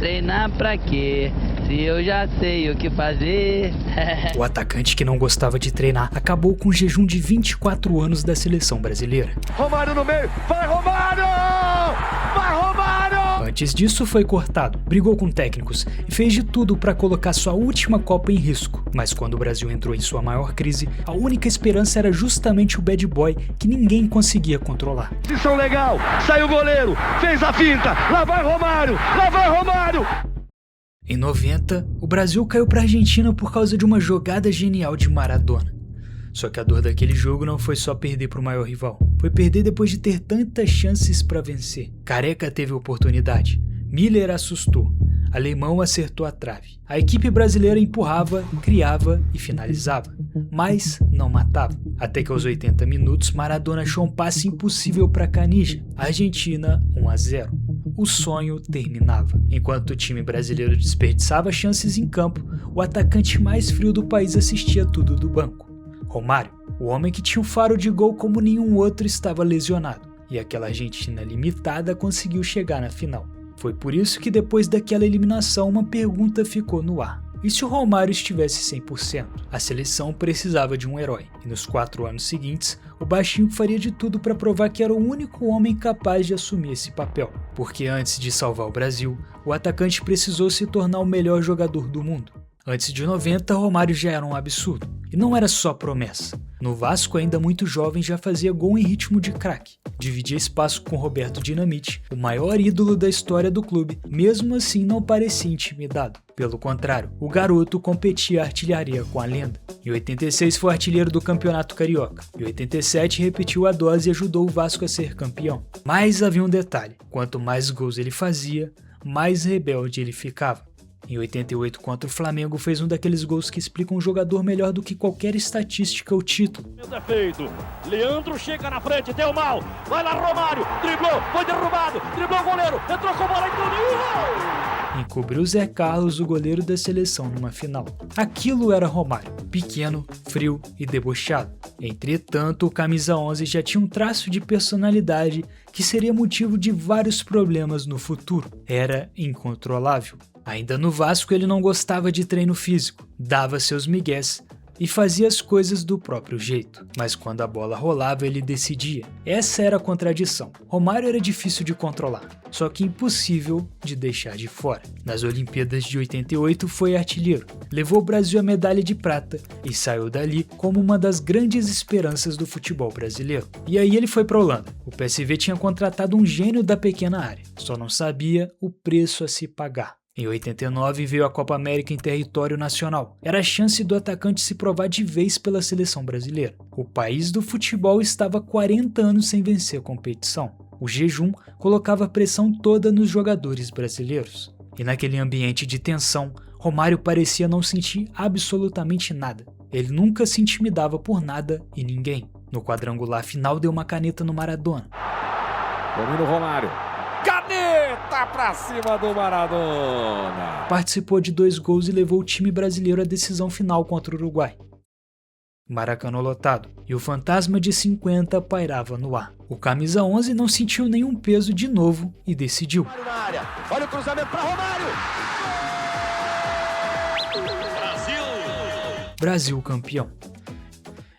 treinar pra quê? Se eu já sei o que fazer. O atacante que não gostava de treinar acabou com um jejum de 24 anos da seleção brasileira. Romário no meio, vai Romário! Vai Romário! Antes disso foi cortado, brigou com técnicos e fez de tudo para colocar sua última Copa em risco. Mas quando o Brasil entrou em sua maior crise, a única esperança era justamente o bad boy que ninguém conseguia controlar. Posição legal, saiu o goleiro, fez a finta, lá vai Romário, lá vai Romário! Em 90, o Brasil caiu para a Argentina por causa de uma jogada genial de Maradona. Só que a dor daquele jogo não foi só perder para o maior rival, foi perder depois de ter tantas chances para vencer. Careca teve oportunidade, Miller assustou, Alemão acertou a trave. A equipe brasileira empurrava, criava e finalizava, mas não matava. Até que aos 80 minutos Maradona achou um passe impossível para Canija. Argentina 1-0. O sonho terminava. Enquanto o time brasileiro desperdiçava chances em campo, o atacante mais frio do país assistia tudo do banco. Romário, o homem que tinha um faro de gol como nenhum outro, estava lesionado, e aquela Argentina limitada conseguiu chegar na final. Foi por isso que depois daquela eliminação uma pergunta ficou no ar. E se o Romário estivesse 100%? A seleção precisava de um herói, e nos 4 anos seguintes, o baixinho faria de tudo para provar que era o único homem capaz de assumir esse papel. Porque antes de salvar o Brasil, o atacante precisou se tornar o melhor jogador do mundo. Antes de 90, Romário já era um absurdo. E não era só promessa. No Vasco, ainda muito jovem, já fazia gol em ritmo de craque. Dividia espaço com Roberto Dinamite, o maior ídolo da história do clube. Mesmo assim, não parecia intimidado. Pelo contrário, o garoto competia a artilharia com a lenda. Em 86 foi artilheiro do Campeonato Carioca. Em 87 repetiu a dose e ajudou o Vasco a ser campeão. Mas havia um detalhe. Quanto mais gols ele fazia, mais rebelde ele ficava. Em 88 contra o Flamengo fez um daqueles gols que explicam um jogador melhor do que qualquer estatística ou título. É feito. Leandro chega na frente, deu mal. Vai lá Romário, driblou, foi derrubado, driblou o goleiro, entrou com a bola e gol! Encobriu Zé Carlos, o goleiro da seleção, numa final. Aquilo era Romário, pequeno, frio e debochado. Entretanto, o camisa 11 já tinha um traço de personalidade que seria motivo de vários problemas no futuro. Era incontrolável. Ainda no Vasco ele não gostava de treino físico, dava seus migués e fazia as coisas do próprio jeito. Mas quando a bola rolava ele decidia. Essa era a contradição. Romário era difícil de controlar, só que impossível de deixar de fora. Nas Olimpíadas de 88 foi artilheiro, levou o Brasil a medalha de prata e saiu dali como uma das grandes esperanças do futebol brasileiro. E aí ele foi para a Holanda. O PSV tinha contratado um gênio da pequena área, só não sabia o preço a se pagar. Em 89 veio a Copa América em território nacional. Era a chance do atacante se provar de vez pela seleção brasileira. O país do futebol estava há 40 anos sem vencer a competição. O jejum colocava a pressão toda nos jogadores brasileiros. E naquele ambiente de tensão, Romário parecia não sentir absolutamente nada. Ele nunca se intimidava por nada e ninguém. No quadrangular final deu uma caneta no Maradona. Domina o Romário. Caneta pra cima do Maradona. Participou de 2 gols e levou o time brasileiro à decisão final contra o Uruguai. Maracanã lotado, e o fantasma de 50 pairava no ar. O camisa 11 não sentiu nenhum peso de novo e decidiu. Olha o cruzamento para Romário. Brasil campeão.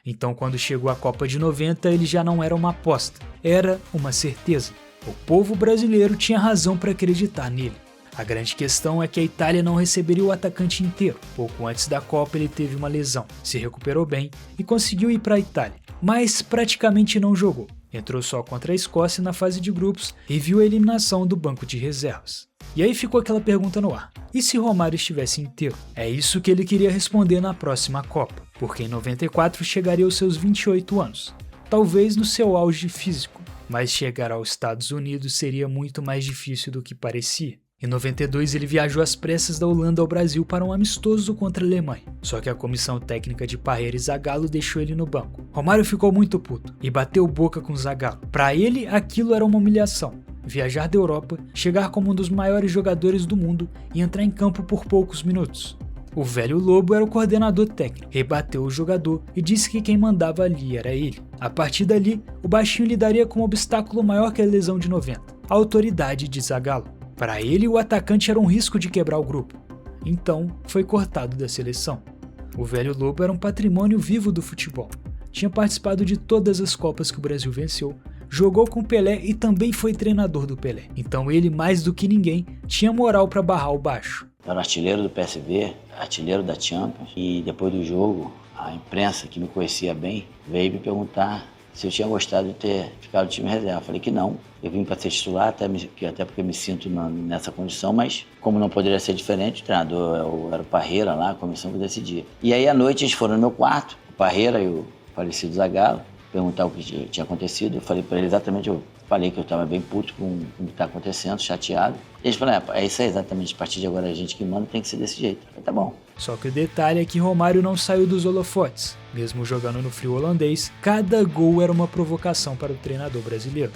Então, quando chegou a Copa de 90, ele já não era uma aposta, era uma certeza. O povo brasileiro tinha razão para acreditar nele. A grande questão é que a Itália não receberia o atacante inteiro. Pouco antes da Copa ele teve uma lesão, se recuperou bem e conseguiu ir para a Itália, mas praticamente não jogou. Entrou só contra a Escócia na fase de grupos e viu a eliminação do banco de reservas. E aí ficou aquela pergunta no ar: e se Romário estivesse inteiro? É isso que ele queria responder na próxima Copa, porque em 94 chegaria aos seus 28 anos, talvez no seu auge físico. Mas chegar aos Estados Unidos seria muito mais difícil do que parecia. Em 92 ele viajou às pressas da Holanda ao Brasil para um amistoso contra a Alemanha. Só que a comissão técnica de Parreira e Zagallo deixou ele no banco. Romário ficou muito puto e bateu boca com Zagallo. Para ele aquilo era uma humilhação. Viajar da Europa, chegar como um dos maiores jogadores do mundo e entrar em campo por poucos minutos. O velho Lobo era o coordenador técnico, rebateu o jogador e disse que quem mandava ali era ele. A partir dali, o baixinho lidaria com um obstáculo maior que a lesão de 90, a autoridade de Zagallo. Para ele, o atacante era um risco de quebrar o grupo. Então, foi cortado da seleção. O velho Lobo era um patrimônio vivo do futebol. Tinha participado de todas as Copas que o Brasil venceu, jogou com Pelé e também foi treinador do Pelé. Então ele, mais do que ninguém, tinha moral para barrar o baixo. Eu era artilheiro do PSV, artilheiro da Champions, e depois do jogo, a imprensa, que me conhecia bem, veio me perguntar se eu tinha gostado de ter ficado no time reserva. Eu falei que não. Eu vim para ser titular, até porque me sinto nessa condição, mas como não poderia ser diferente, o treinador era o Parreira lá, a comissão que decidia. E aí à noite eles foram no meu quarto, o Parreira e o falecido Zagallo, perguntar o que tinha acontecido. Eu falei para ele exatamente, eu falei que eu estava bem puto com o que está acontecendo, chateado. Eles falaram, é isso aí exatamente, a partir de agora a gente que manda tem que ser desse jeito. Eu falei, tá bom. Só que o detalhe é que Romário não saiu dos holofotes. Mesmo jogando no frio holandês, cada gol era uma provocação para o treinador brasileiro.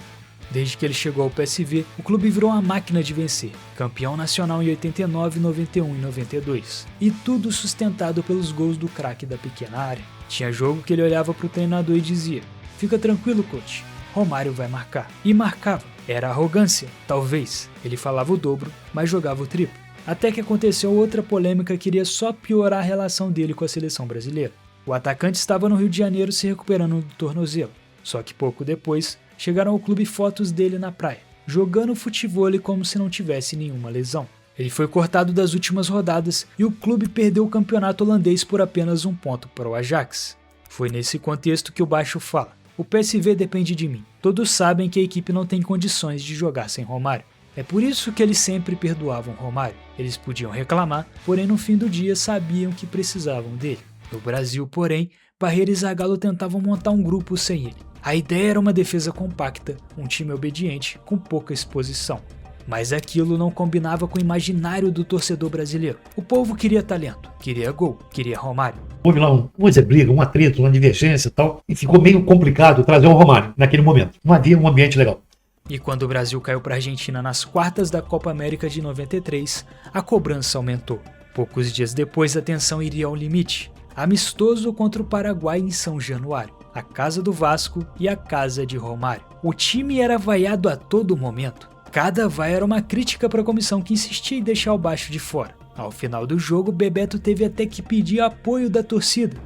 Desde que ele chegou ao PSV, o clube virou uma máquina de vencer, campeão nacional em 89, 91 e 92. E tudo sustentado pelos gols do craque da pequena área. Tinha jogo que ele olhava para o treinador e dizia, fica tranquilo, coach, Romário vai marcar. E marcava. Era arrogância? Talvez. Ele falava o dobro, mas jogava o triplo. Até que aconteceu outra polêmica que iria só piorar a relação dele com a seleção brasileira. O atacante estava no Rio de Janeiro se recuperando do tornozelo. Só que pouco depois, chegaram ao clube fotos dele na praia, jogando futevôlei como se não tivesse nenhuma lesão. Ele foi cortado das últimas rodadas e o clube perdeu o campeonato holandês por apenas 1 ponto para o Ajax. Foi nesse contexto que o Baixo fala, o PSV depende de mim. Todos sabem que a equipe não tem condições de jogar sem Romário. É por isso que eles sempre perdoavam Romário. Eles podiam reclamar, porém no fim do dia sabiam que precisavam dele. No Brasil, porém, Parreira e Zagallo tentavam montar um grupo sem ele. A ideia era uma defesa compacta, um time obediente, com pouca exposição. Mas aquilo não combinava com o imaginário do torcedor brasileiro. O povo queria talento, queria gol, queria Romário. Houve lá vamos dizer, briga, um atrito, uma divergência e tal, e ficou meio complicado trazer o Romário naquele momento. Não havia um ambiente legal. E quando o Brasil caiu para a Argentina nas quartas da Copa América de 93, a cobrança aumentou. Poucos dias depois a tensão iria ao limite. Amistoso contra o Paraguai em São Januário, a casa do Vasco e a casa de Romário. O time era vaiado a todo momento. Cada vai era uma crítica para a comissão que insistia em deixar o Baixo de fora. Ao final do jogo, Bebeto teve até que pedir apoio da torcida.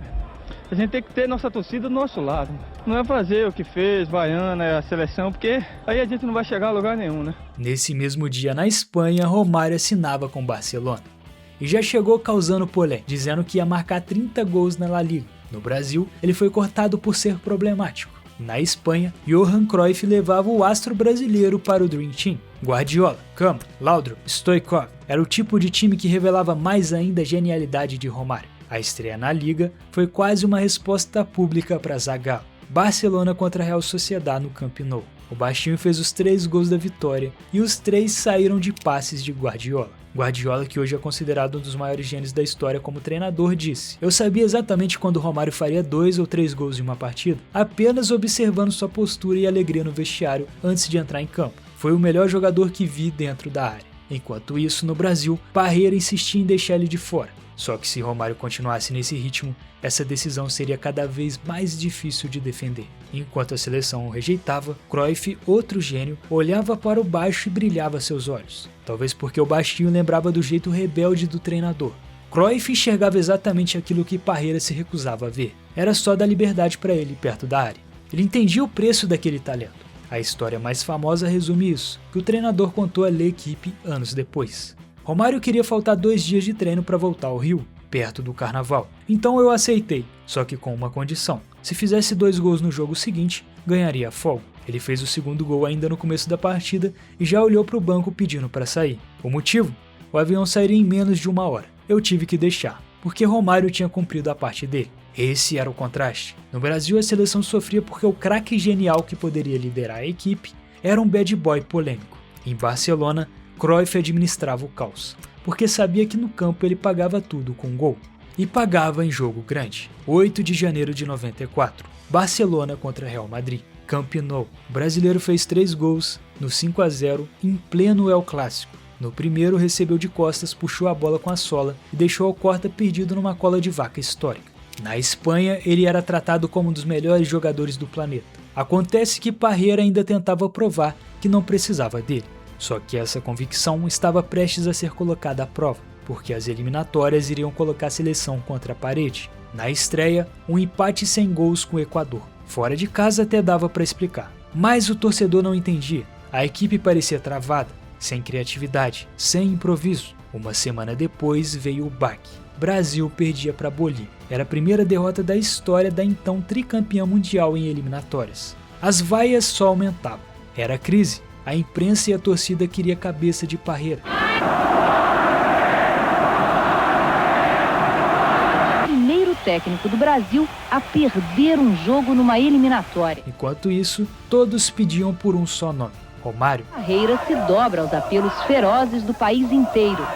A gente tem que ter nossa torcida do nosso lado. Não é fazer o que fez Baiana, a seleção, porque aí a gente não vai chegar a lugar nenhum, né? Nesse mesmo dia, na Espanha, Romário assinava com o Barcelona. E já chegou causando polêmica, dizendo que ia marcar 30 gols na La Liga. No Brasil, ele foi cortado por ser problemático. Na Espanha, Johan Cruyff levava o astro brasileiro para o Dream Team. Guardiola, Campos, Laudrup, Stoichkov era o tipo de time que revelava mais ainda a genialidade de Romário. A estreia na Liga foi quase uma resposta pública para Zagallo. Barcelona contra a Real Sociedad no Camp Nou. O baixinho fez os 3 gols da vitória e os 3 saíram de passes de Guardiola. Guardiola, que hoje é considerado um dos maiores gênios da história como treinador, disse: eu sabia exatamente quando Romário faria 2 ou 3 gols em uma partida, apenas observando sua postura e alegria no vestiário antes de entrar em campo. Foi o melhor jogador que vi dentro da área. Enquanto isso, no Brasil, Parreira insistia em deixar ele de fora. Só que se Romário continuasse nesse ritmo, essa decisão seria cada vez mais difícil de defender. Enquanto a seleção o rejeitava, Cruyff, outro gênio, olhava para o Baixo e brilhava seus olhos. Talvez porque o baixinho lembrava do jeito rebelde do treinador. Cruyff enxergava exatamente aquilo que Parreira se recusava a ver. Era só dar liberdade para ele perto da área. Ele entendia o preço daquele talento. A história mais famosa resume isso, que o treinador contou à equipe anos depois. Romário queria faltar 2 dias de treino para voltar ao Rio, perto do Carnaval. Então eu aceitei, só que com uma condição. Se fizesse 2 gols no jogo seguinte, ganharia a folga. Ele fez o 2º gol ainda no começo da partida e já olhou para o banco pedindo para sair. O motivo? O avião sairia em menos de 1 hora. Eu tive que deixar, porque Romário tinha cumprido a parte dele. Esse era o contraste. No Brasil, a seleção sofria porque o craque genial que poderia liderar a equipe era um bad boy polêmico. Em Barcelona, Cruyff administrava o caos, porque sabia que no campo ele pagava tudo com gol. E pagava em jogo grande. 8 de janeiro de 94, Barcelona contra Real Madrid. Camp Nou. O brasileiro fez 3 gols no 5-0 em pleno El Clássico. No primeiro, recebeu de costas, puxou a bola com a sola e deixou o Corta perdido numa cola de vaca histórica. Na Espanha, ele era tratado como um dos melhores jogadores do planeta. Acontece que Parreira ainda tentava provar que não precisava dele. Só que essa convicção estava prestes a ser colocada à prova, porque as eliminatórias iriam colocar a seleção contra a parede. Na estreia, um empate sem gols com o Equador. Fora de casa até dava para explicar, mas o torcedor não entendia. A equipe parecia travada, sem criatividade, sem improviso. Uma semana depois veio o baque. Brasil perdia para a Bolívia. Era a primeira derrota da história da então tricampeã mundial em eliminatórias. As vaias só aumentavam. Era crise. A imprensa e a torcida queria cabeça de Parreira. Primeiro técnico do Brasil a perder um jogo numa eliminatória. Enquanto isso, todos pediam por um só nome: Romário. Parreira se dobra aos apelos ferozes do país inteiro.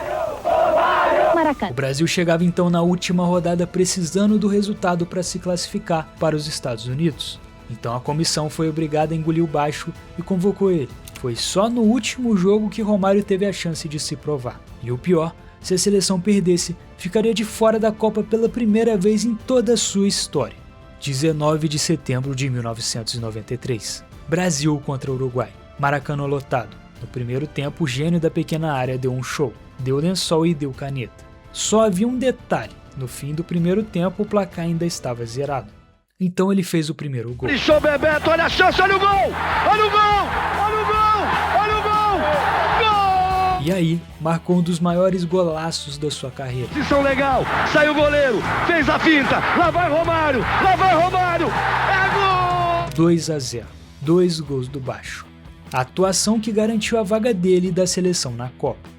Maracanã. O Brasil chegava então na última rodada precisando do resultado para se classificar para os Estados Unidos. Então a comissão foi obrigada a engolir o baixo e convocou ele. Foi só no último jogo que Romário teve a chance de se provar. E o pior, se a seleção perdesse, ficaria de fora da Copa pela primeira vez em toda a sua história. 19 de setembro de 1993. Brasil contra Uruguai. Maracanã lotado. No primeiro tempo, o gênio da pequena área deu um show. Deu lençol e deu caneta. Só havia um detalhe. No fim do primeiro tempo, o placar ainda estava zerado. Então ele fez o primeiro gol. Deixou o Bebeto, olha a chance, olha o gol! Olha o gol! Olha o gol! Olha o gol! Gol! E aí, marcou um dos maiores golaços da sua carreira. Posição legal, saiu o goleiro, fez a finta, lá vai Romário! Lá vai Romário! É gol! 2-0. 2 gols do baixo. A atuação que garantiu a vaga dele e da seleção na Copa.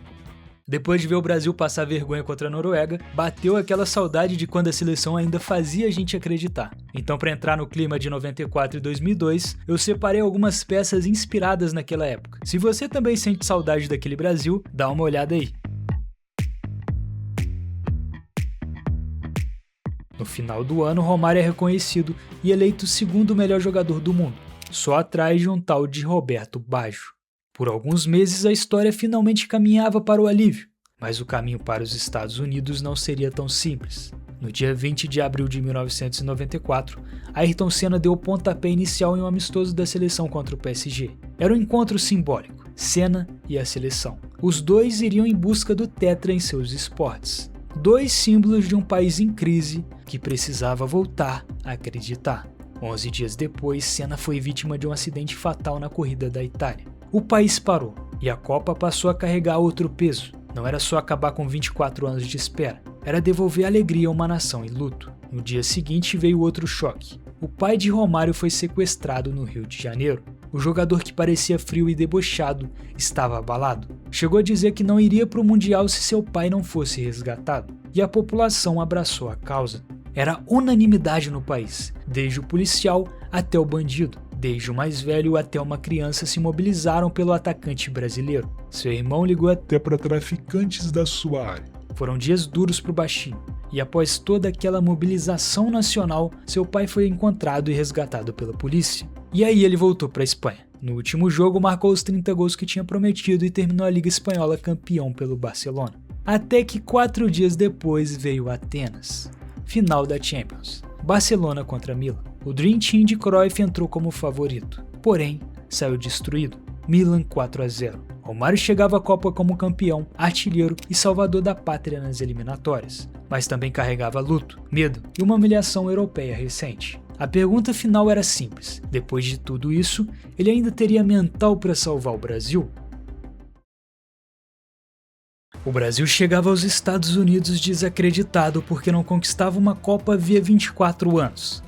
Depois de ver o Brasil passar vergonha contra a Noruega, bateu aquela saudade de quando a seleção ainda fazia a gente acreditar. Então, para entrar no clima de 94 e 2002, eu separei algumas peças inspiradas naquela época. Se você também sente saudade daquele Brasil, dá uma olhada aí. No final do ano, Romário é reconhecido e eleito o segundo melhor jogador do mundo, só atrás de um tal de Roberto Baggio. Por alguns meses a história finalmente caminhava para o alívio, mas o caminho para os Estados Unidos não seria tão simples. No dia 20 de abril de 1994, Ayrton Senna deu o pontapé inicial em um amistoso da seleção contra o PSG. Era um encontro simbólico, Senna e a seleção. Os dois iriam em busca do tetra em seus esportes. 2 símbolos de um país em crise que precisava voltar a acreditar. 11 dias depois, Senna foi vítima de um acidente fatal na corrida da Itália. O país parou e a Copa passou a carregar outro peso. Não era só acabar com 24 anos de espera, era devolver alegria a uma nação em luto. No dia seguinte veio outro choque. O pai de Romário foi sequestrado no Rio de Janeiro. O jogador que parecia frio e debochado estava abalado. Chegou a dizer que não iria para o Mundial se seu pai não fosse resgatado. E a população abraçou a causa. Era unanimidade no país, desde o policial até o bandido. Desde o mais velho até uma criança se mobilizaram pelo atacante brasileiro. Seu irmão ligou até para traficantes da sua área. Foram dias duros para o baixinho. E após toda aquela mobilização nacional, seu pai foi encontrado e resgatado pela polícia. E aí ele voltou para a Espanha. No último jogo marcou os 30 gols que tinha prometido e terminou a Liga Espanhola campeão pelo Barcelona. Até que 4 dias depois veio Atenas. Final da Champions. Barcelona contra Milan. O Dream Team de Cruyff entrou como favorito, porém saiu destruído. Milan 4-0. Romário chegava à Copa como campeão, artilheiro e salvador da pátria nas eliminatórias, mas também carregava luto, medo e uma humilhação europeia recente. A pergunta final era simples: depois de tudo isso, ele ainda teria mental para salvar o Brasil? O Brasil chegava aos Estados Unidos desacreditado porque não conquistava uma Copa havia 24 anos.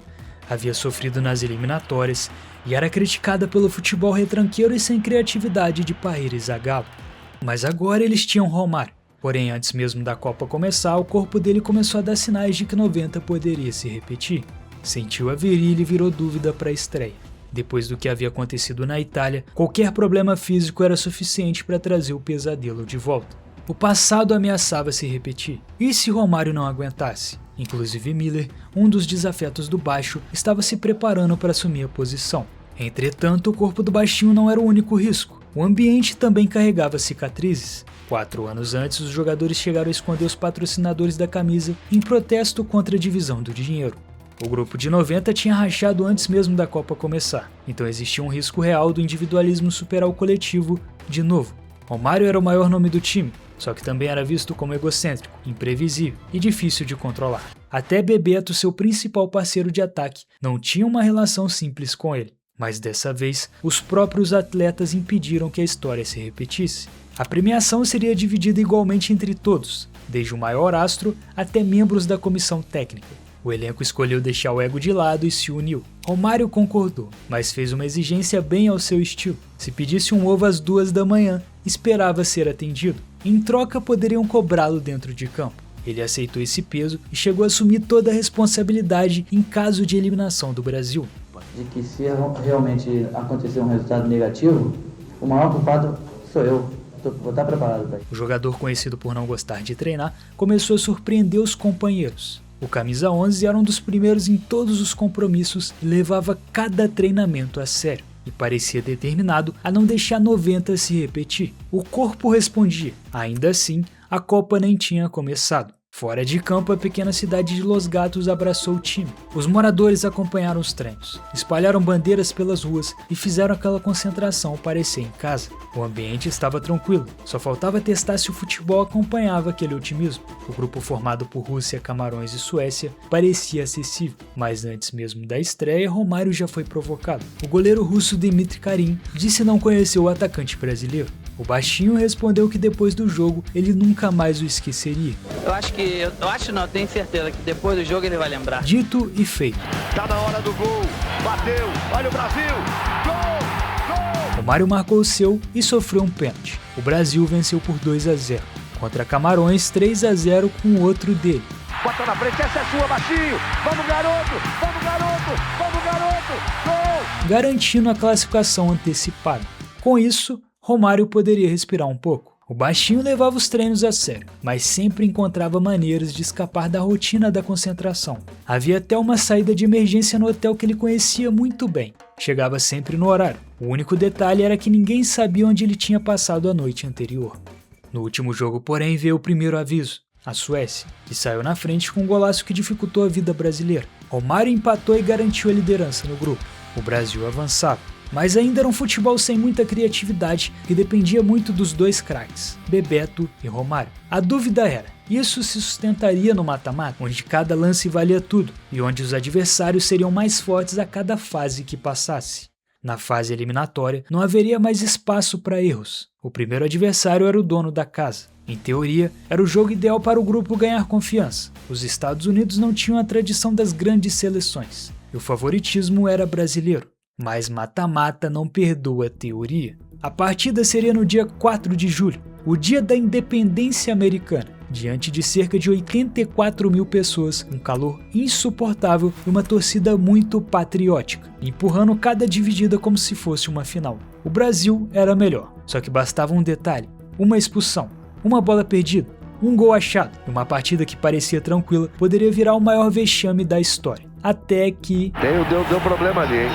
Havia sofrido nas eliminatórias e era criticada pelo futebol retranqueiro e sem criatividade de Parreira e Zagallo. Mas agora eles tinham Romário. Porém, antes mesmo da Copa começar, o corpo dele começou a dar sinais de que 90 poderia se repetir. Sentiu a virilha e virou dúvida para a estreia. Depois do que havia acontecido na Itália, qualquer problema físico era suficiente para trazer o pesadelo de volta. O passado ameaçava se repetir. E se Romário não aguentasse? Inclusive Miller, um dos desafetos do baixo, estava se preparando para assumir a posição. Entretanto, o corpo do baixinho não era o único risco. O ambiente também carregava cicatrizes. 4 anos antes, os jogadores chegaram a esconder os patrocinadores da camisa em protesto contra a divisão do dinheiro. O grupo de 90 tinha rachado antes mesmo da Copa começar, então existia um risco real do individualismo superar o coletivo de novo. Romário era o maior nome do time, só que também era visto como egocêntrico, imprevisível e difícil de controlar. Até Bebeto, seu principal parceiro de ataque, não tinha uma relação simples com ele. Mas dessa vez, os próprios atletas impediram que a história se repetisse. A premiação seria dividida igualmente entre todos, desde o maior astro até membros da comissão técnica. O elenco escolheu deixar o ego de lado e se uniu. Romário concordou, mas fez uma exigência bem ao seu estilo. Se pedisse um ovo às 2 da manhã, esperava ser atendido. Em troca, poderiam cobrá-lo dentro de campo. Ele aceitou esse peso e chegou a assumir toda a responsabilidade em caso de eliminação do Brasil. De que se realmente acontecer um resultado negativo, o maior culpado sou eu. Vou estar preparado para isso. O jogador, conhecido por não gostar de treinar, começou a surpreender os companheiros. O camisa 11 era um dos primeiros em todos os compromissos e levava cada treinamento a sério. E parecia determinado a não deixar 90 se repetir. O corpo respondia. Ainda assim, a Copa nem tinha começado. Fora de campo, a pequena cidade de Los Gatos abraçou o time. Os moradores acompanharam os treinos, espalharam bandeiras pelas ruas e fizeram aquela concentração parecer em casa. O ambiente estava tranquilo, só faltava testar se o futebol acompanhava aquele otimismo. O grupo formado por Rússia, Camarões e Suécia parecia acessível, mas antes mesmo da estreia, Romário já foi provocado. O goleiro russo Dmitry Karin disse não conhecer o atacante brasileiro. O baixinho respondeu que depois do jogo ele nunca mais o esqueceria. Eu tenho certeza que depois do jogo ele vai lembrar. Dito e feito. Tá na hora do gol, bateu, olha o Brasil, gol! Romário marcou o seu e sofreu um pênalti. O Brasil venceu por 2-0. Contra Camarões, 3-0 com o outro dele. Bota na frente, essa é sua, baixinho, vamos garoto, vamos garoto, vamos garoto, gol! Garantindo a classificação antecipada. Com isso, Romário poderia respirar um pouco. O baixinho levava os treinos a sério, mas sempre encontrava maneiras de escapar da rotina da concentração. Havia até uma saída de emergência no hotel que ele conhecia muito bem. Chegava sempre no horário. O único detalhe era que ninguém sabia onde ele tinha passado a noite anterior. No último jogo, porém, veio o primeiro aviso. A Suécia, que saiu na frente com um golaço que dificultou a vida brasileira. Romário empatou e garantiu a liderança no grupo. O Brasil avançava. Mas ainda era um futebol sem muita criatividade que dependia muito dos dois craques, Bebeto e Romário. A dúvida era, isso se sustentaria no mata-mata, onde cada lance valia tudo e onde os adversários seriam mais fortes a cada fase que passasse. Na fase eliminatória, não haveria mais espaço para erros. O primeiro adversário era o dono da casa. Em teoria, era o jogo ideal para o grupo ganhar confiança. Os Estados Unidos não tinham a tradição das grandes seleções, e o favoritismo era brasileiro. Mas mata-mata não perdoa a teoria. A partida seria no dia 4 de julho, o dia da independência americana, diante de cerca de 84 mil pessoas, um calor insuportável e uma torcida muito patriótica, empurrando cada dividida como se fosse uma final. O Brasil era melhor, só que bastava um detalhe, uma expulsão, uma bola perdida, um gol achado, e uma partida que parecia tranquila poderia virar o maior vexame da história. Até que... Deu problema ali, hein?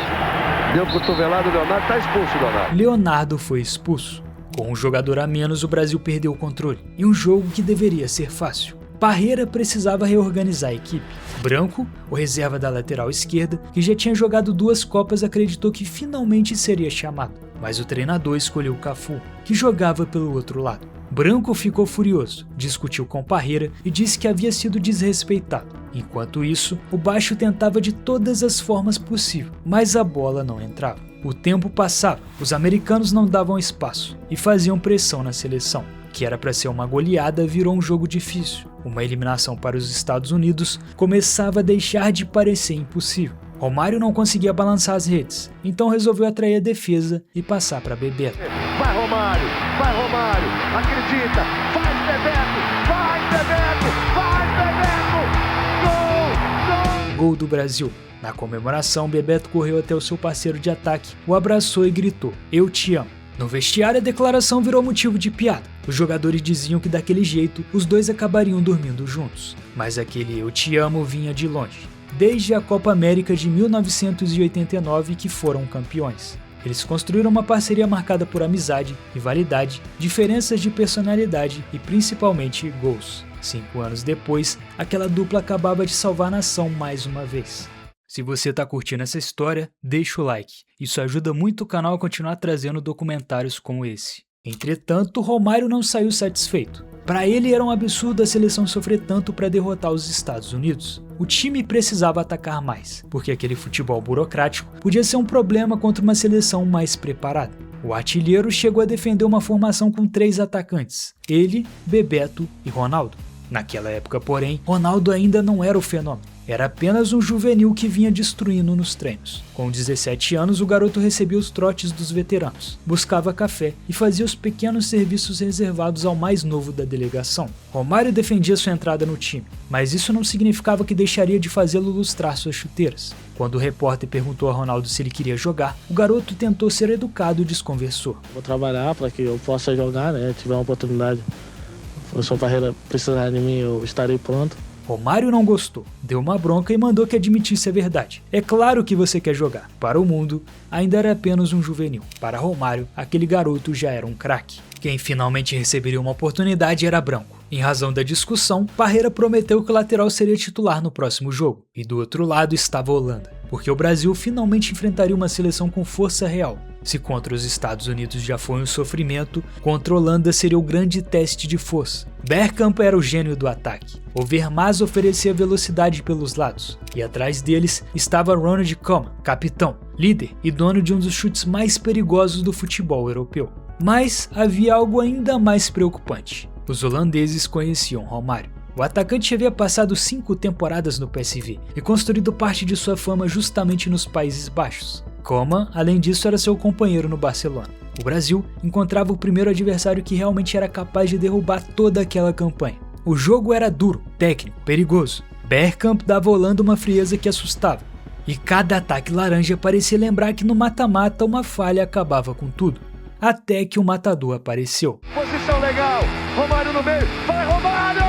Deu cotovelado, Leonardo tá expulso, Leonardo. Leonardo foi expulso. Com um jogador a menos, o Brasil perdeu o controle, em um jogo que deveria ser fácil. Parreira precisava reorganizar a equipe. Branco, o reserva da lateral esquerda, que já tinha jogado 2 Copas, acreditou que finalmente seria chamado. Mas o treinador escolheu Cafu, que jogava pelo outro lado. Branco ficou furioso, discutiu com Parreira e disse que havia sido desrespeitado. Enquanto isso, o baixo tentava de todas as formas possíveis, mas a bola não entrava. O tempo passava, os americanos não davam espaço e faziam pressão na seleção. Que era para ser uma goleada, virou um jogo difícil. Uma eliminação para os Estados Unidos começava a deixar de parecer impossível. Romário não conseguia balançar as redes, então resolveu atrair a defesa e passar para Bebeto. Vai Romário, acredita, faz Bebeto, Gol do Brasil. Na comemoração, Bebeto correu até o seu parceiro de ataque, o abraçou e gritou, "Eu te amo". No vestiário, a declaração virou motivo de piada. Os jogadores diziam que daquele jeito, os dois acabariam dormindo juntos. Mas aquele "eu te amo" vinha de longe. Desde a Copa América de 1989 que foram campeões. Eles construíram uma parceria marcada por amizade, rivalidade, diferenças de personalidade e principalmente gols. 5 anos depois, aquela dupla acabava de salvar a nação mais uma vez. Se você tá curtindo essa história, deixa o like. Isso ajuda muito o canal a continuar trazendo documentários como esse. Entretanto, Romário não saiu satisfeito. Para ele era um absurdo a seleção sofrer tanto para derrotar os Estados Unidos. O time precisava atacar mais, porque aquele futebol burocrático podia ser um problema contra uma seleção mais preparada. O artilheiro chegou a defender uma formação com 3 atacantes, ele, Bebeto e Ronaldo. Naquela época, porém, Ronaldo ainda não era o fenômeno. Era apenas um juvenil que vinha destruindo nos treinos. Com 17 anos, o garoto recebia os trotes dos veteranos, buscava café e fazia os pequenos serviços reservados ao mais novo da delegação. Romário defendia sua entrada no time, mas isso não significava que deixaria de fazê-lo lustrar suas chuteiras. Quando o repórter perguntou a Ronaldo se ele queria jogar, o garoto tentou ser educado e desconversou. Vou trabalhar para que eu possa jogar, né? Tiver uma oportunidade. Se a sua carreira precisar de mim, eu estarei pronto. Romário não gostou, deu uma bronca e mandou que admitisse a verdade. É claro que você quer jogar. Para o mundo, ainda era apenas um juvenil. Para Romário, aquele garoto já era um craque. Quem finalmente receberia uma oportunidade era Branco. Em razão da discussão, Parreira prometeu que o lateral seria titular no próximo jogo. E do outro lado estava a Holanda, porque o Brasil finalmente enfrentaria uma seleção com força real. Se contra os Estados Unidos já foi um sofrimento, contra a Holanda seria o grande teste de força. Bergkamp era o gênio do ataque. Overmars oferecia velocidade pelos lados. E atrás deles estava Ronald Koeman, capitão, líder e dono de um dos chutes mais perigosos do futebol europeu. Mas havia algo ainda mais preocupante. Os holandeses conheciam Romário. O atacante havia passado 5 temporadas no PSV e construído parte de sua fama justamente nos Países Baixos. Koeman, além disso, era seu companheiro no Barcelona. O Brasil encontrava o primeiro adversário que realmente era capaz de derrubar toda aquela campanha. O jogo era duro, técnico, perigoso. Bergkamp dava à Holanda uma frieza que assustava. E cada ataque laranja parecia lembrar que no mata-mata uma falha acabava com tudo. Até que o matador apareceu. Posição legal, Romário no meio, vai Romário!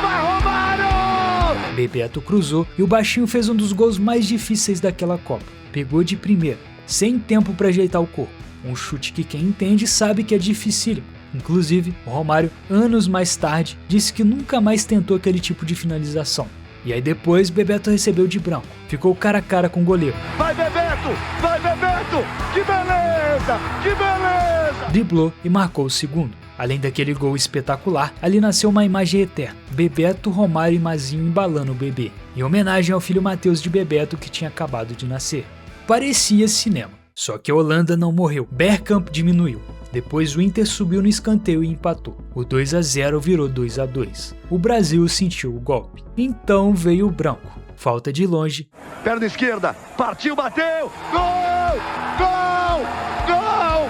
Vai Romário! Bebeto cruzou e o baixinho fez um dos gols mais difíceis daquela Copa. Pegou de primeira, sem tempo para ajeitar o corpo. Um chute que quem entende sabe que é dificílimo. Inclusive, o Romário, anos mais tarde, disse que nunca mais tentou aquele tipo de finalização. E aí depois, Bebeto recebeu de Branco. Ficou cara a cara com o goleiro. Vai Bebeto! Vai Bebeto! Que beleza! Que beleza! Driblou e marcou o segundo. Além daquele gol espetacular, ali nasceu uma imagem eterna. Bebeto, Romário e Mazinho embalando o bebê. Em homenagem ao filho Matheus de Bebeto que tinha acabado de nascer. Parecia cinema. Só que a Holanda não morreu. Bergkamp diminuiu. Depois o Inter subiu no escanteio e empatou. O 2-0 virou 2-2. O Brasil sentiu o golpe. Então veio o Branco. Falta de longe. Perna esquerda, partiu, bateu! Gol! Gol! Gol!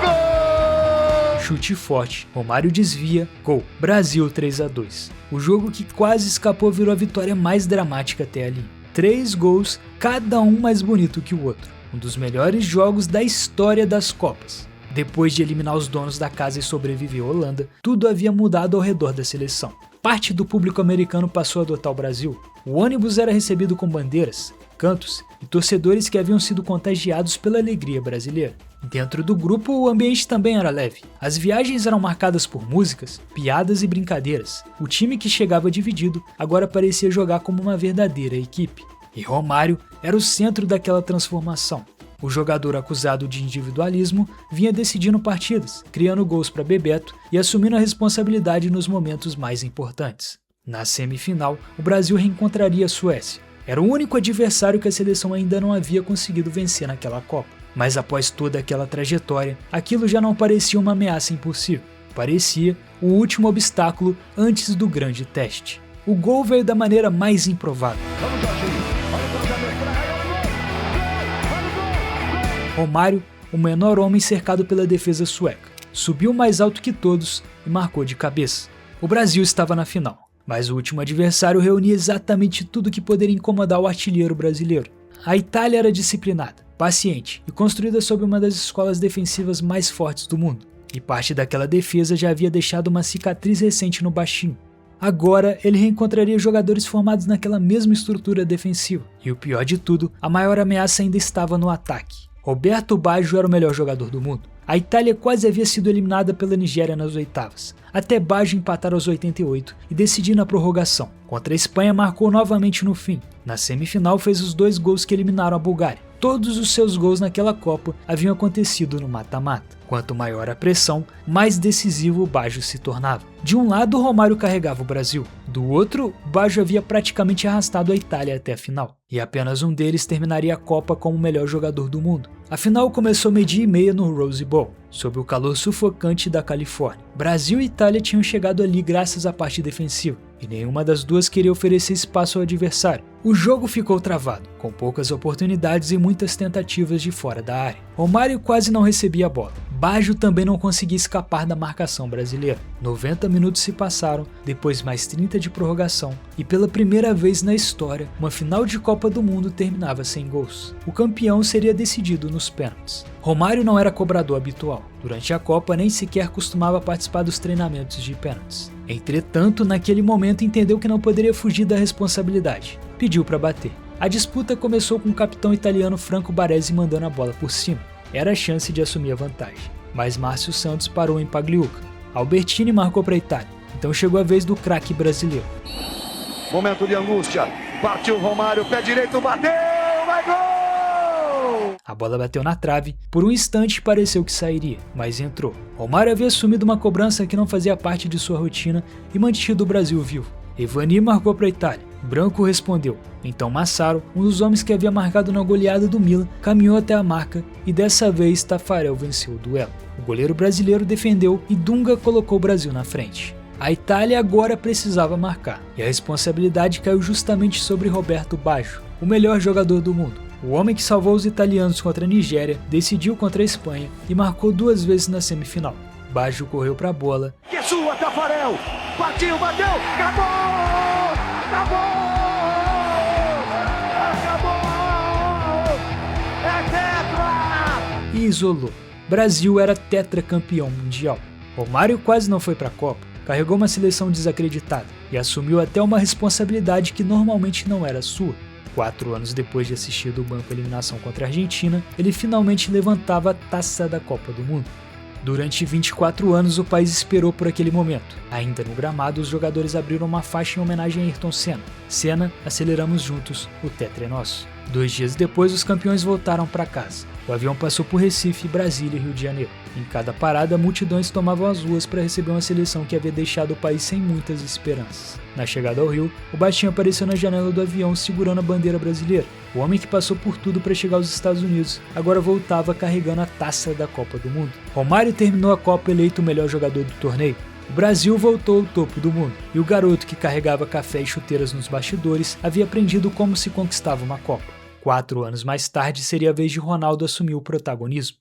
Gol! Chute forte, Romário desvia, gol. Brasil 3-2. O jogo que quase escapou virou a vitória mais dramática até ali. 3 gols, cada um mais bonito que o outro. Um dos melhores jogos da história das Copas. Depois de eliminar os donos da casa e sobreviver à Holanda, tudo havia mudado ao redor da seleção. Parte do público americano passou a adotar o Brasil. O ônibus era recebido com bandeiras, cantos e torcedores que haviam sido contagiados pela alegria brasileira. Dentro do grupo, o ambiente também era leve. As viagens eram marcadas por músicas, piadas e brincadeiras. O time que chegava dividido agora parecia jogar como uma verdadeira equipe. E Romário era o centro daquela transformação. O jogador acusado de individualismo vinha decidindo partidas, criando gols para Bebeto e assumindo a responsabilidade nos momentos mais importantes. Na semifinal, o Brasil reencontraria a Suécia. Era o único adversário que a seleção ainda não havia conseguido vencer naquela Copa. Mas após toda aquela trajetória, aquilo já não parecia uma ameaça impossível. Parecia o último obstáculo antes do grande teste. O gol veio da maneira mais improvável. Romário, o menor homem cercado pela defesa sueca, subiu mais alto que todos e marcou de cabeça. O Brasil estava na final, mas o último adversário reunia exatamente tudo que poderia incomodar o artilheiro brasileiro. A Itália era disciplinada, paciente e construída sob uma das escolas defensivas mais fortes do mundo. E parte daquela defesa já havia deixado uma cicatriz recente no baixinho. Agora ele reencontraria jogadores formados naquela mesma estrutura defensiva. E o pior de tudo, a maior ameaça ainda estava no ataque. Roberto Baggio era o melhor jogador do mundo. A Itália quase havia sido eliminada pela Nigéria nas oitavas, até Baggio empatar aos 88 e decidir na prorrogação. Contra a Espanha marcou novamente no fim. Na semifinal fez os 2 gols que eliminaram a Bulgária. Todos os seus gols naquela Copa haviam acontecido no mata-mata. Quanto maior a pressão, mais decisivo o Baggio se tornava. De um lado, Romário carregava o Brasil. Do outro, Baggio havia praticamente arrastado a Itália até a final. E apenas um deles terminaria a Copa como o melhor jogador do mundo. A final começou 12h30 no Rose Bowl, sob o calor sufocante da Califórnia. Brasil e Itália tinham chegado ali graças à parte defensiva, e nenhuma das duas queria oferecer espaço ao adversário. O jogo ficou travado, com poucas oportunidades e muitas tentativas de fora da área. Romário quase não recebia a bola. Baggio também não conseguia escapar da marcação brasileira. 90 minutos se passaram, depois mais 30 de prorrogação, e pela primeira vez na história, uma final de Copa do Mundo terminava sem gols. O campeão seria decidido nos pênaltis. Romário não era cobrador habitual. Durante a Copa nem sequer costumava participar dos treinamentos de pênaltis. Entretanto, naquele momento entendeu que não poderia fugir da responsabilidade. Pediu para bater. A disputa começou com o capitão italiano Franco Baresi mandando a bola por cima. Era a chance de assumir a vantagem. Mas Márcio Santos parou em Pagliuca. Albertini marcou para a Itália. Então chegou a vez do craque brasileiro. Momento de angústia. Partiu Romário, pé direito, bateu, vai gol! A bola bateu na trave, por um instante pareceu que sairia, mas entrou. Romário havia assumido uma cobrança que não fazia parte de sua rotina e mantido o Brasil vivo. Evani marcou para a Itália. Branco respondeu. Então Massaro, um dos homens que havia marcado na goleada do Milan, caminhou até a marca e dessa vez Taffarel venceu o duelo. O goleiro brasileiro defendeu e Dunga colocou o Brasil na frente. A Itália agora precisava marcar, e a responsabilidade caiu justamente sobre Roberto Baggio, o melhor jogador do mundo. O homem que salvou os italianos contra a Nigéria, decidiu contra a Espanha e marcou 2 vezes na semifinal. Baggio correu para a bola. Que sua, Taffarel! Partiu, bateu, acabou! Acabou! Acabou! É tetra! E isolou. Brasil era tetracampeão mundial. Romário quase não foi para a Copa, carregou uma seleção desacreditada e assumiu até uma responsabilidade que normalmente não era sua. 4 anos depois de assistir do banco a eliminação contra a Argentina, ele finalmente levantava a taça da Copa do Mundo. Durante 24 anos o país esperou por aquele momento. Ainda no gramado, os jogadores abriram uma faixa em homenagem a Ayrton Senna. Senna, aceleramos juntos, o tetra é nosso. 2 dias depois, os campeões voltaram para casa. O avião passou por Recife, Brasília e Rio de Janeiro. Em cada parada, multidões tomavam as ruas para receber uma seleção que havia deixado o país sem muitas esperanças. Na chegada ao Rio, o baixinho apareceu na janela do avião segurando a bandeira brasileira. O homem que passou por tudo para chegar aos Estados Unidos agora voltava carregando a taça da Copa do Mundo. Romário terminou a Copa eleito o melhor jogador do torneio. O Brasil voltou ao topo do mundo, e o garoto que carregava café e chuteiras nos bastidores havia aprendido como se conquistava uma Copa. 4 anos mais tarde seria a vez de Ronaldo assumir o protagonismo.